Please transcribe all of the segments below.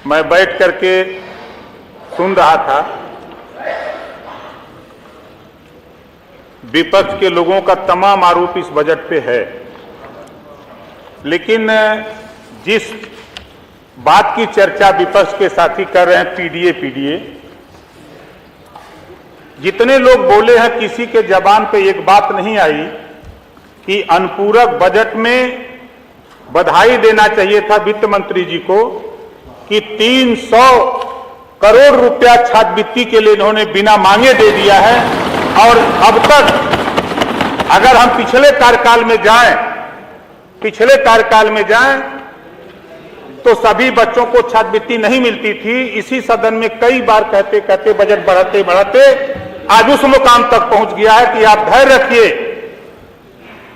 मैं बैठ करके सुन रहा था, विपक्ष के लोगों का तमाम आरोप इस बजट पे है, लेकिन जिस बात की चर्चा विपक्ष के साथी कर रहे हैं पीडीए, जितने लोग बोले हैं किसी के जबान पे एक बात नहीं आई कि अनुपूरक बजट में बधाई देना चाहिए था वित्त मंत्री जी को कि 300 करोड़ रुपया छात्रवृत्ति के लिए इन्होंने बिना मांगे दे दिया है। और अब तक अगर हम पिछले कार्यकाल में जाएं तो सभी बच्चों को छात्रवृत्ति नहीं मिलती थी। इसी सदन में कई बार कहते कहते बजट बढ़ाते आज उस मुकाम तक पहुंच गया है कि आप धैर्य रखिए,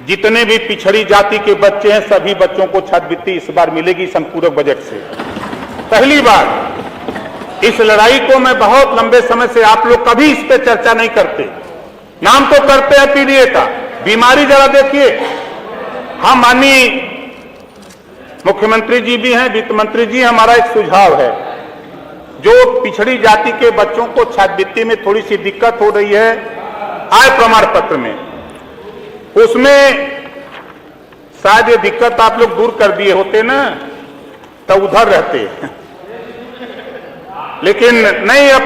जितने भी पिछड़ी जाति के बच्चे हैं सभी बच्चों को छात्रवृत्ति इस बार मिलेगी संपूरक बजट से। पहली बार इस लड़ाई को मैं बहुत लंबे समय से, आप लोग कभी इस पे चर्चा नहीं करते, नाम तो करते हैं पीडीए का, बीमारी जरा देखिए। हम माननीय मुख्यमंत्री जी भी हैं, वित्त मंत्री जी, हमारा एक सुझाव है, जो पिछड़ी जाति के बच्चों को छात्रवृत्ति में थोड़ी सी दिक्कत हो रही है आय प्रमाण पत्र में, उसमें शायद ये दिक्कत आप लोग दूर कर दिए होते ना तो उधर रहते, लेकिन नहीं। अब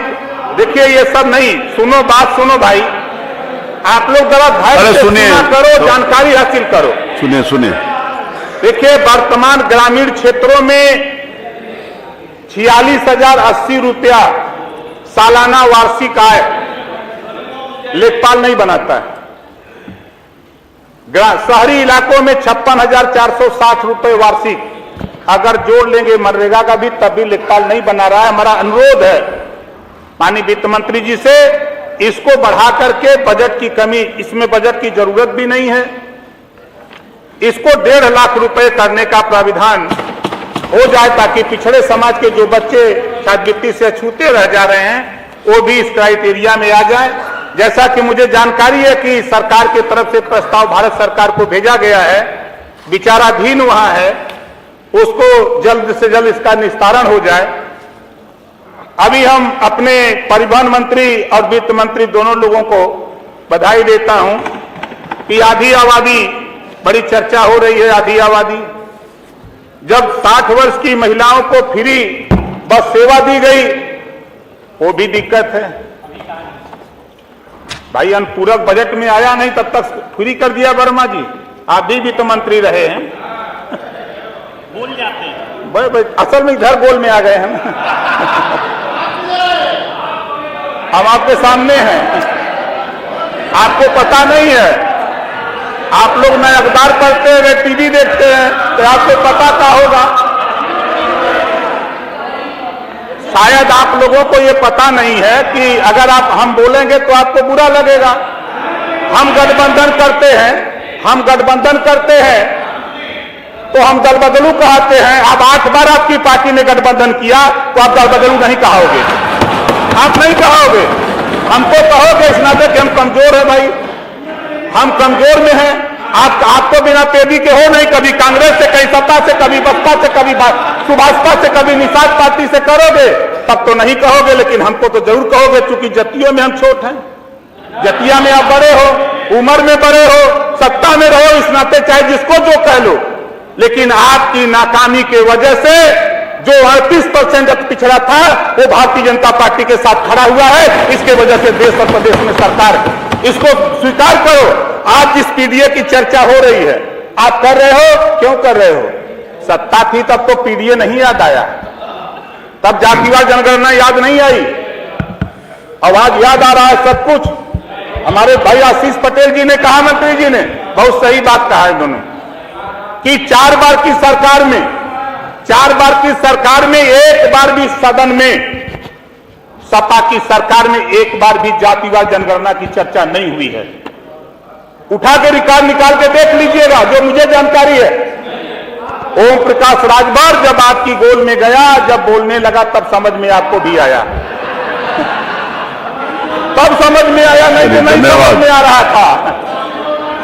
देखिए ये सब नहीं, सुनो बात सुनो भाई, आप लोग जरा धैर्य से सुना करो, जानकारी हासिल करो। सुनिए देखिए वर्तमान ग्रामीण क्षेत्रों में 46,080 रुपया सालाना वार्षिक आय लेखपाल नहीं बनाता है। शहरी इलाकों में 56,460 रुपए वार्षिक, अगर जोड़ लेंगे मनरेगा का भी तब भी लेखपाल नहीं बना रहा है। हमारा अनुरोध है माननीय वित्त मंत्री जी से, इसको बढ़ा करके बजट की कमी, इसमें बजट की जरूरत भी नहीं है, इसको 1.5 लाख रुपए करने का प्राविधान हो जाए ताकि पिछड़े समाज के जो बच्चे छात्रवृत्ति से छूते रह जा रहे हैं वो भी इस क्राइटेरिया में आ जाए। जैसा कि मुझे जानकारी है कि सरकार की तरफ से प्रस्ताव भारत सरकार को भेजा गया है, विचाराधीन वहां है, उसको जल्द से जल्द इसका निस्तारण हो जाए। अभी हम अपने परिवहन मंत्री और वित्त मंत्री दोनों लोगों को बधाई देता हूं कि आधी आबादी, बड़ी चर्चा हो रही है आधी आबादी, जब 60 वर्ष की महिलाओं को फ्री बस सेवा दी गई वो भी दिक्कत है भाई। अनुपूरक बजट में आया नहीं तब तक फ्री कर दिया वर्मा जी, आप भी वित्त मंत्री रहे हैं, बोल जाते हैं। असल में इधर गोल में आ गए हैं हम आपके सामने हैं, आपको पता नहीं है, आप लोग न अखबार पढ़ते हैं न टीवी देखते हैं तो आपको पता क्या होगा। शायद आप लोगों को ये पता नहीं है कि अगर हम बोलेंगे तो आपको बुरा लगेगा। हम गठबंधन करते हैं तो हम दल बदलू कहते हैं। अब 8 बार आपकी पार्टी ने गठबंधन किया तो आप दल बदलू नहीं कहोगे, आप नहीं कहोगे, हमको कहोगे इस नाते कि हम कमजोर है भाई, हम कमजोर में हैं। आपको बिना पेदी के हो नहीं, कभी कांग्रेस से, कभी सत्ता से, कभी बसपा से, कभी सुभाषपा से, कभी निषाद पार्टी से करोगे तब तो नहीं कहोगे, लेकिन हमको तो जरूर कहोगे, क्योंकि जतियों में हम छोट हैं, जतिया में आप बड़े हो, उम्र में बड़े हो, सत्ता में रहो, इस नाते चाहे जिसको जो कह लो, लेकिन आपकी नाकामी के वजह से जो 38% पिछड़ा था वो भारतीय जनता पार्टी के साथ खड़ा हुआ है। इसके वजह से देश और प्रदेश में सरकार, इसको स्वीकार करो। आज जिस पीडीए की चर्चा हो रही है आप कर रहे हो, क्यों कर रहे हो? सत्ता थी तब तो पीडीए नहीं याद आया, तब जातिवार जनगणना याद नहीं आई, अब आज याद आ रहा है सब कुछ। हमारे भाई आशीष पटेल जी ने कहा, मंत्री जी ने बहुत सही बात कहा है दोनों, कि 4 बार की सरकार में एक बार भी सदन में, सपा की सरकार में एक बार भी जातिवार जनगणना की चर्चा नहीं हुई है। उठा के रिकॉर्ड निकाल के देख लीजिएगा, जो मुझे जानकारी है। ओम प्रकाश राजभर जब आपकी गोल में गया, जब बोलने लगा तब समझ में आपको भी आया, तब समझ में आया, नहीं तो नहीं समझ में आ रहा था।